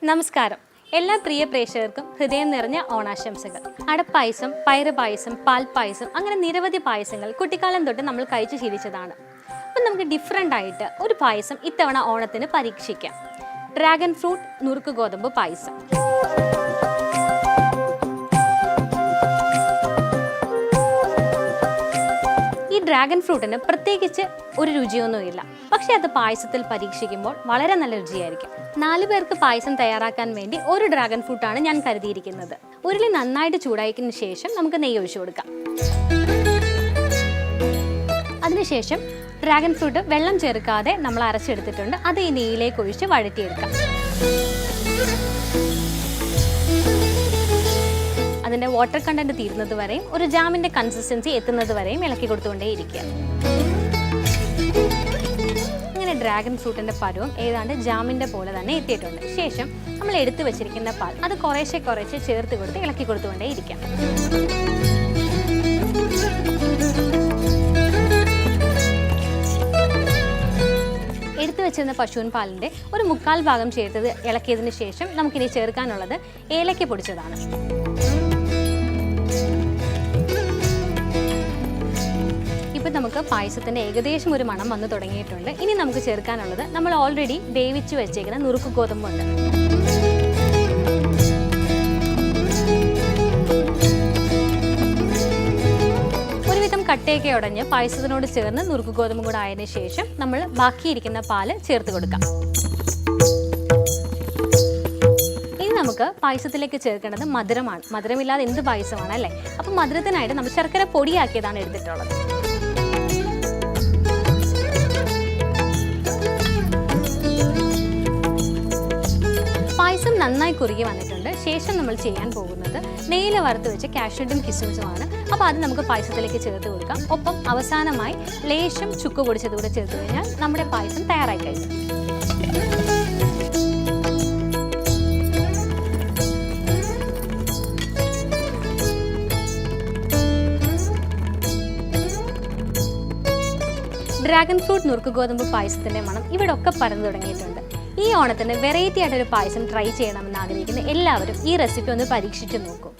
നമസ്കാരം. എല്ലാ പ്രിയ പ്രേക്ഷകർക്കും ഹൃദയം നിറഞ്ഞ ഓണാശംസകൾ. അടപ്പായസം, പയറുപായസം, പാൽപ്പായസം അങ്ങനെ നിരവധി പായസങ്ങൾ കുട്ടിക്കാലം തൊട്ട് നമ്മൾ കഴിച്ചു ശീലിച്ചതാണ്. അപ്പം നമുക്ക് ഡിഫറെൻ്റ് ആയിട്ട് ഒരു പായസം ഇത്തവണ ഓണത്തിന് പരീക്ഷിക്കാം. ഡ്രാഗൺ ഫ്രൂട്ട് നുറുക്ക് ഗോതമ്പ് പായസം. ഈ ഡ്രാഗൺ ഫ്രൂട്ടിന് പ്രത്യേകിച്ച് ഒരു രുചിയൊന്നുമില്ല, പക്ഷേ അത് പായസത്തിൽ പരീക്ഷിക്കുമ്പോൾ വളരെ നല്ല രുചിയായിരിക്കും. 4 പേർക്ക് പായസം തയ്യാറാക്കാൻ വേണ്ടി ഒരു ഡ്രാഗൺ ഫ്രൂട്ടാണ് ഞാൻ കരുതിയിരിക്കുന്നത്. ഉരുളി നന്നായിട്ട് ചൂടായതിനു ശേഷം നമുക്ക് നെയ്യ് ഒഴിച്ചു കൊടുക്കാം. അതിനുശേഷം ഡ്രാഗൺ ഫ്രൂട്ട് വെള്ളം ചേർക്കാതെ നമ്മൾ അരച്ചെടുത്തിട്ടുണ്ട്. അത് ഈ നെയ്യിലേക്ക് ഒഴിച്ച് വഴറ്റിയെടുക്കാം. അതിൻ്റെ വാട്ടർ കണ്ടന്റ് തീരുന്നത് വരെയും ഒരു ജാമിൻ്റെ കൺസിസ്റ്റൻസി എത്തുന്നത് വരെയും ഇളക്കി കൊടുത്തുകൊണ്ടേയിരിക്കുക. ഇങ്ങനെ ഡ്രാഗൺ ഫ്രൂട്ടിൻ്റെ പരുവം ഏതാണ്ട് ജാമിൻ്റെ പോലെ തന്നെ എത്തിയിട്ടുണ്ട്. ശേഷം നമ്മൾ എടുത്തു വെച്ചിരിക്കുന്ന പാൽ അത് കുറേശ്ശെ ചേർത്ത് കൊടുത്ത് ഇളക്കി കൊടുത്തുകൊണ്ടേയിരിക്കാം. എടുത്തു വെച്ചിരുന്ന പശുവിൻ പാലിൻ്റെ ഒരു 1/4 ഭാഗം ചേർത്തത് ഇളക്കിയതിന് ശേഷം നമുക്കിനി ചേർക്കാനുള്ളത് ഏലക്ക പൊടിച്ചതാണ്. ഇപ്പം നമുക്ക് പായസത്തിൻ്റെ ഏകദേശം ഒരു മണം വന്നു തുടങ്ങിയിട്ടുണ്ട്. ഇനി നമുക്ക് ചേർക്കാനുള്ളത് നമ്മൾ ഓൾറെഡി വേവിച്ച് വെച്ചേക്കുന്ന നുറുക്ക് ഗോതമ്പുണ്ട്. ഒരുവിധം കട്ടയൊക്കെ ഉടഞ്ഞ് പായസത്തിനോട് ചേർന്ന് നുറുക്ക് ഗോതമ്പും കൂടെ ആയതിനു ശേഷം നമ്മൾ ബാക്കിയിരിക്കുന്ന പാല് ചേർത്ത് കൊടുക്കാം. നമുക്ക് പായസത്തിലേക്ക് ചേർക്കേണ്ടത് മധുരമാണ്. മധുരമില്ലാതെ എന്ത് പായസമാണ് അല്ലേ? അപ്പം മധുരത്തിനായിട്ട് നമ്മൾ ശർക്കര പൊടിയാക്കിയതാണ് എടുത്തിട്ടുള്ളത്. പായസം നന്നായി കുറുകി വന്നിട്ടുണ്ട്. ശേഷം നമ്മൾ ചെയ്യാൻ പോകുന്നത് നെയ്യിൽ വറുത്ത് വെച്ച് കാഷ്യൂനട്ടും കിസ്മിസുമാണ്. അപ്പോൾ അത് നമുക്ക് പായസത്തിലേക്ക് ചേർത്ത് കൊടുക്കാം. ഒപ്പം അവസാനമായി ലേശം ചുക്ക് പൊടിച്ചത് കൂടെ ചേർത്ത് കഴിഞ്ഞാൽ നമ്മുടെ പായസം തയ്യാറായി കഴിഞ്ഞു. ഡ്രാഗൺ ഫ്രൂട്ട് നുറുക്ക് ഗോതമ്പ് പായസത്തിൻ്റെ മണം ഇവിടെ ഒക്കെ പരന്നു തുടങ്ങിയിട്ടുണ്ട്. ഈ ഓണത്തിന് വെറൈറ്റി ആയിട്ടൊരു പായസം ട്രൈ ചെയ്യണമെന്ന് ആഗ്രഹിക്കുന്ന എല്ലാവരും ഈ റെസിപ്പി ഒന്ന് പരീക്ഷിച്ച് നോക്കൂ.